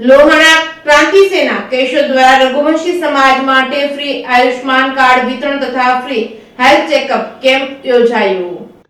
લોહાણા ક્રાંતિ સેના કેશોદ દ્વારા રઘુવંશી સમાજ માટે ફ્રી આયુષ્માન કાર્ડ વિતરણ તથા ફ્રી હેલ્થ ચેકઅપ કેમ્પ યોજાયો।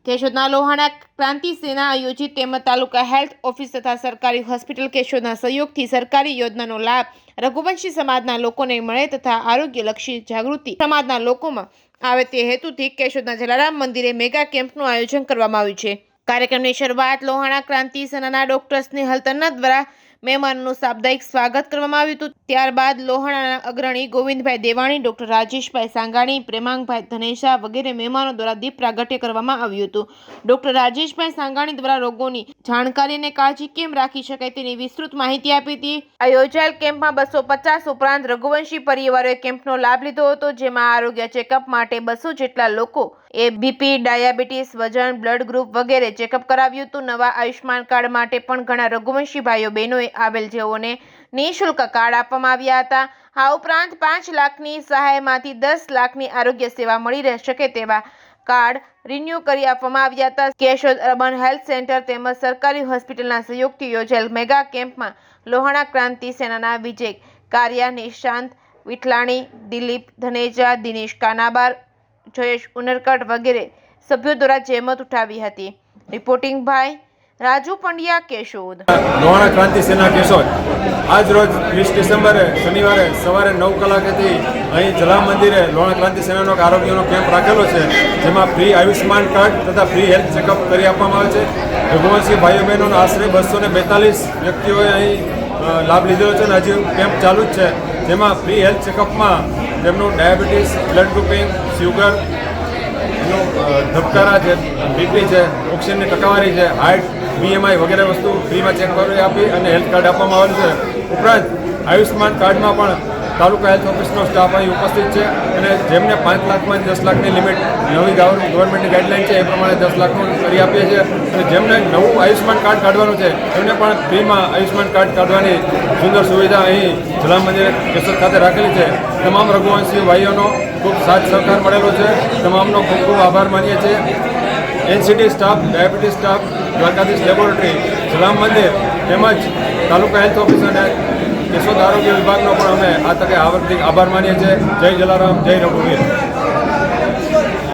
કેશોદના લોહાણા ક્રાંતિ સેના આયોજિત તેમજ તાલુકા હેલ્થ ઓફિસ તથા સરકારી હોસ્પિટલ કેશોદના સહયોગથી સરકારી યોજનાનો લાભ રઘુવંશી સમાજના લોકોને મળે તથા આરોગ્યલક્ષી જાગૃતિ સમાજના લોકોમાં આવે તે હેતુથી કેશોદના જલારામ મંદિરે મેગા કેમ્પનું આયોજન કરવામાં આવ્યું છે। કાર્યક્રમની શરૂઆત લોહાણા ક્રાંતિ સેનાના ડોક્ટર સ્નેહલ તન્ના દ્વારા મહેમાનોનું સાપ્તાહિક સ્વાગત કરવામાં આવ્યું હતું। ત્યારબાદ લોહાણાના અગ્રણી ગોવિંદભાઈ દેવાણી, ડોક્ટર રાજેશભાઈ સાંગાણી, પ્રેમાંગભાઈ ધનેશા વગેરે મહેમાનો દ્વારા દીપ પ્રાગટ્ય કરવામાં આવ્યું હતું। ડોક્ટર રાજેશભાઈ સાંગાણી દ્વારા રોગોની જાણકારી અને કાળજી કેમ રાખી શકાય તેની વિસ્તૃત માહિતી આપી હતી। આ યોજાયેલ કેમ્પમાં 250 ઉપરાંત રઘુવંશી પરિવારોએ કેમ્પનો લાભ લીધો હતો, જેમાં આરોગ્ય ચેકઅપ માટે 200 જેટલા લોકો એ બીપી, ડાયાબિટીસ, વજન, બ્લડ ગ્રુપ વગેરે ચેકઅપ કરાવ્યું હતું। નવા આયુષ્માન કાર્ડ માટે પણ ઘણા રઘુવંશી ભાઈઓ બહેનોએ આવેલ, જેઓને નિઃશુલ્ક કાર્ડ આપવામાં આવ્યા હતા। આ ઉપરાંત 5 લાખની સહાયમાંથી 10 લાખની આરોગ્ય સેવા મળી શકે તેવા કાર્ડ રિન્યુ કરી આપવામાં આવ્યા હતા। કેશોદ અર્બન હેલ્થ સેન્ટર તેમજ સરકારી હોસ્પિટલના સહયોગથી યોજાયેલ મેગા કેમ્પમાં લોહાણા ક્રાંતિ સેનાના વિજય કારિયા, નિશાંત વિઠલાણી, દિલીપ ધનેજા, દિનેશ કાનાબાર, જયેશ ઉનરકટ વગેરે સભ્યો દ્વારા જહેમત ઉઠાવી હતી। રિપોર્ટિંગ ભાઈ રાજુ પંડ્યા, કેશોદ। લોહાણા ક્રાંતિ સેના કેશોદ આજ રોજ 20 ડિસેમ્બરે શનિવારે સવારે 9 કલાકેથી અહીં જલારામ મંદિરે લોહાણા ક્રાંતિ સેનાનો આરોગ્યનો કેમ્પ રાખેલો છે, જેમાં ફ્રી આયુષ્માન કાર્ડ તથા ફ્રી હેલ્થ ચેકઅપ કરી આપવામાં આવે છે। રઘુવંશી ભાઈઓ બહેનોનો આશરે 242 વ્યક્તિઓએ અહીં લાભ લીધેલો છે અને હજી કેમ્પ ચાલુ જ છે, જેમાં ફ્રી હેલ્થ ચેકઅપમાં તેમનું ડાયાબિટીસ, બ્લડ ગ્રુપિંગ, શુગર, ધબકારા છે, બીપી છે, ઓક્સિજનની ટકાવારી છે, હાર્ટ, BMI વગેરે વસ્તુ ફ્રીમાં ચેક કરી આપી અને હેલ્થ કાર્ડ આપવામાં આવેલું છે। ઉપરાંત આયુષ્માન કાર્ડમાં પણ તાલુકા હેલ્થ ઓફિસનો સ્ટાફ અહીં ઉપસ્થિત છે અને જેમને 5 લાખમાં 10 લાખની લિમિટ નવી ગવર્મેન્ટની ગાઈડલાઇન છે એ પ્રમાણે 10 લાખનું કરી આપીએ છીએ અને જેમને નવું આયુષ્માન કાર્ડ કાઢવાનું છે એમને પણ ફ્રીમાં આયુષ્માન કાર્ડ કાઢવાની સુંદર સુવિધા અહીં જલારામ મંદિરે કેશોદ ખાતે રાખેલી છે। તમામ રઘુવંશી ભાઈઓનો ખૂબ સાથ સહકાર મળેલો છે, તમામનો ખૂબ ખૂબ આભાર માનીએ છીએ। NCT staff, diabetes staff, Dwarkadhish laboratory, Jalaram મંદિર તેમજ તાલુકા હેલ્થ ઓફિસ અને કેશોદ આરોગ્ય વિભાગનો પણ અમે આ તકે હાર્દિક આભાર માનીએ છીએ। જય જલારામ, જય રઘુવીર।